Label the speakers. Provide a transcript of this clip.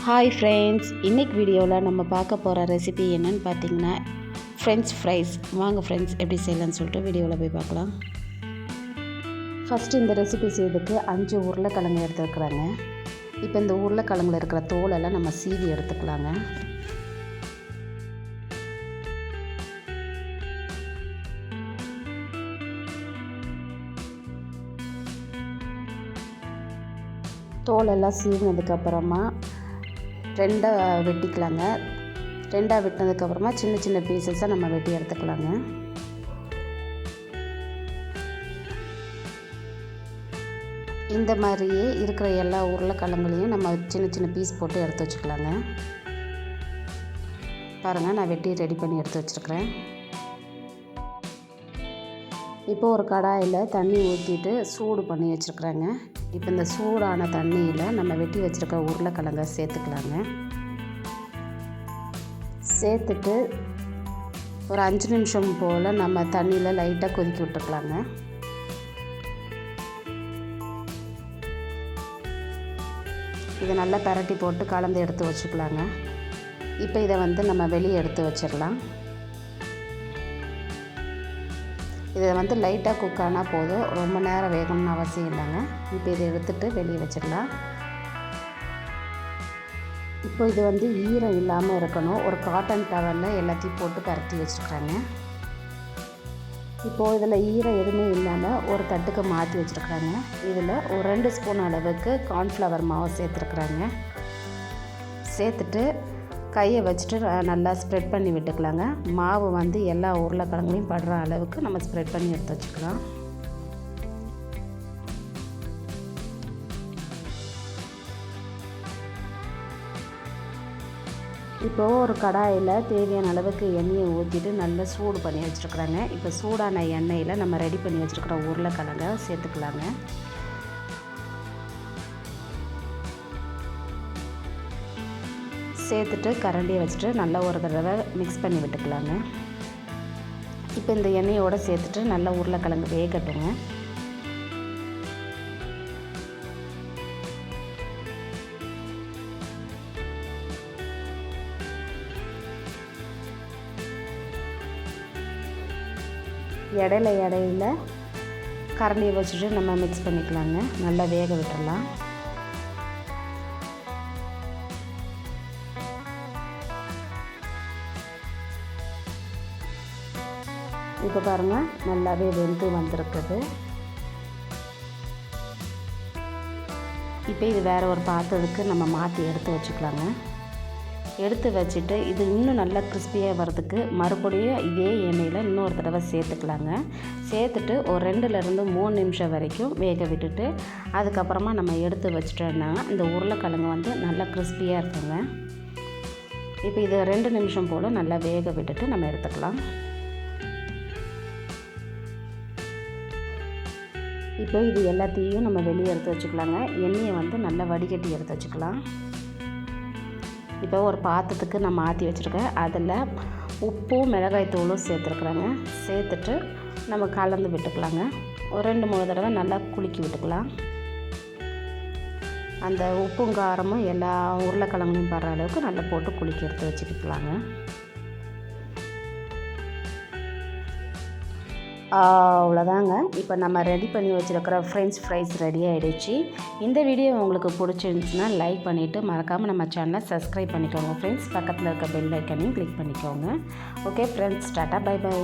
Speaker 1: Hi friends, இன்றைக்கி வீடியோவில் நம்ம பார்க்க போகிற ரெசிபி என்னென்னு பார்த்தீங்கன்னா ஃப்ரெஞ்ச் ஃப்ரைஸ். வாங்க ஃப்ரெண்ட்ஸ், எப்படி செய்யலாம்னு சொல்லிட்டு வீடியோவில் போய் பார்க்கலாம். ஃபஸ்ட்டு இந்த ரெசிபி செய்யறதுக்கு 5 உருளைக்கிழங்கு எடுத்துருக்குறாங்க. இப்போ இந்த உருளைக்கிழங்குல இருக்கிற தோலெல்லாம் நம்ம சீவி எடுத்துக்கலாங்க. தோலெல்லாம் சீவினதுக்கப்புறமா ரெண்டாக வெட்டிக்கலாங்க. ரெண்டாக வெட்டினதுக்கப்புறமா சின்ன சின்ன பீசஸாக நம்ம வெட்டி எடுத்துக்கலாங்க. இந்த மாதிரியே இருக்கிற எல்லா உருளைக்கிழங்குலையும் நம்ம சின்ன சின்ன பீஸ் போட்டு எடுத்து வச்சுக்கலாங்க. பாருங்கள், நான் வெட்டி ரெடி பண்ணி எடுத்து வச்சுருக்கிறேன். இப்போது ஒரு கடாயில் தண்ணி ஊற்றிட்டு சூடு பண்ணி வச்சுருக்குறேங்க. இப்போ இந்த சூடான தண்ணியில் நம்ம வெட்டி வச்சுருக்க உருளைக்கிழங்கை சேர்த்துக்கலாங்க. சேர்த்துட்டு ஒரு 5 நிமிஷம் போல் நம்ம தண்ணியில் லைட்டாக கொதிக்க விட்டுக்கலாங்க. இதை நல்லா பரட்டி போட்டு கலந்து எடுத்து வச்சுக்கலாங்க. இப்போ இதை நம்ம வெளியே எடுத்து வச்சிடலாம். இதை லைட்டாக குக் ஆனால் போதும், ரொம்ப நேரம் வேகணும்னு அவசியம் இல்லைங்க. இப்போ இதை எடுத்துகிட்டு வெளியே வச்சிடலாம். இப்போ இது ஈரம் இல்லாமல் இருக்கணும். ஒரு காட்டன் டவலில் எல்லாத்தையும் போட்டு பரட்டி வச்சுருக்குறாங்க. இப்போது இதில் ஈரம் எதுவுமே இல்லாமல் ஒரு தட்டுக்கு மாற்றி வச்சுருக்குறாங்க. இதில் ஒரு 2 ஸ்பூன் அளவுக்கு கார்ன்ஃப்ளவர் மாவு சேர்த்துருக்குறாங்க. சேர்த்துட்டு கையை வச்சுட்டு நல்லா ஸ்ப்ரெட் பண்ணி விட்டுக்கலாங்க. மாவு எல்லா உருளைக்கிழங்குலையும் படுற அளவுக்கு நம்ம ஸ்ப்ரெட் பண்ணி எடுத்து வச்சுக்கலாம். இப்போது ஒரு கடாயில் தேவையான அளவுக்கு எண்ணெயை ஊற்றிட்டு நல்லா சூடு பண்ணி வச்சுருக்குறாங்க. இப்போ சூடான எண்ணெயில் நம்ம ரெடி பண்ணி வச்சுருக்கிற உருளைக்கிழங்கை சேர்த்துக்கலாங்க. சேர்த்துட்டு கரண்டியை வச்சுட்டு நல்லா ஒரு தடவை மிக்ஸ் பண்ணி விட்டுக்கலாங்க. இப்போ இந்த எண்ணெயோடு சேர்த்துட்டு நல்லா உருளைக்கிழங்கு வேகட்டுங்க. இடையில கரண்டியை வச்சுட்டு நம்ம மிக்ஸ் பண்ணிக்கலாங்க. நல்லா வேக விட்டுடலாம். இப்போ பாருங்கள், நல்லாவே வெந்து வந்திருக்குது. இப்போ இது வேறு ஒரு பாத்திரத்துக்கு நம்ம மாற்றி எடுத்து வச்சுக்கலாங்க. எடுத்து வச்சுட்டு இது இன்னும் நல்லா கிறிஸ்பியாக வர்றதுக்கு மறுபடியும் இதே எண்ணெயில் இன்னொரு தடவை சேர்த்துக்கலாங்க. சேர்த்துட்டு ஒரு 2லேருந்து 3 நிமிஷம் வரைக்கும் வேக விட்டுட்டு அதுக்கப்புறமா நம்ம எடுத்து வச்சுட்டோன்னா இந்த உருளைக்கிழங்கு நல்லா கிறிஸ்பியாக இருக்குங்க. இப்போ இது 2 நிமிஷம் போல் நல்லா வேக விட்டுட்டு நம்ம எடுத்துக்கலாம். இப்போ இது எல்லாத்தையும் நம்ம வெளியே எடுத்து வச்சுக்கலாங்க. எண்ணெயை நல்லா வடிகட்டி எடுத்து வச்சுக்கலாம். இப்போ ஒரு பாத்திரத்துக்கு நான் மாற்றி வச்சுருக்கேன். அதில் உப்பும் மிளகாய் தூளும் சேர்த்துருக்குறாங்க. சேர்த்துட்டு நம்ம கலந்து விட்டுக்கலாங்க. ஒரு 2-3 தடவை நல்லா குலுக்கி விட்டுக்கலாம். அந்த உப்பும் காரமும் எல்லா உருளைக்கிழங்கையும் படுற அளவுக்கு நல்லா போட்டு குலுக்கி எடுத்து வச்சுக்கலாங்க. அவ்வளோதாங்க. இப்போ நம்ம ரெடி பண்ணி வச்சுருக்கிற ஃப்ரெஞ்ச் ஃப்ரைஸ் ரெடி ஆகிடுச்சு. இந்த வீடியோ உங்களுக்கு பிடிச்சிருந்துச்சுன்னா லைக் பண்ணிவிட்டு மறக்காமல் நம்ம சேனலை சப்ஸ்கிரைப் பண்ணிக்கோங்க ஃப்ரெண்ட்ஸ். பக்கத்தில் இருக்க பெல் ஐக்கனையும் கிளிக் பண்ணிக்கோங்க. Okay friends, tata, bye by.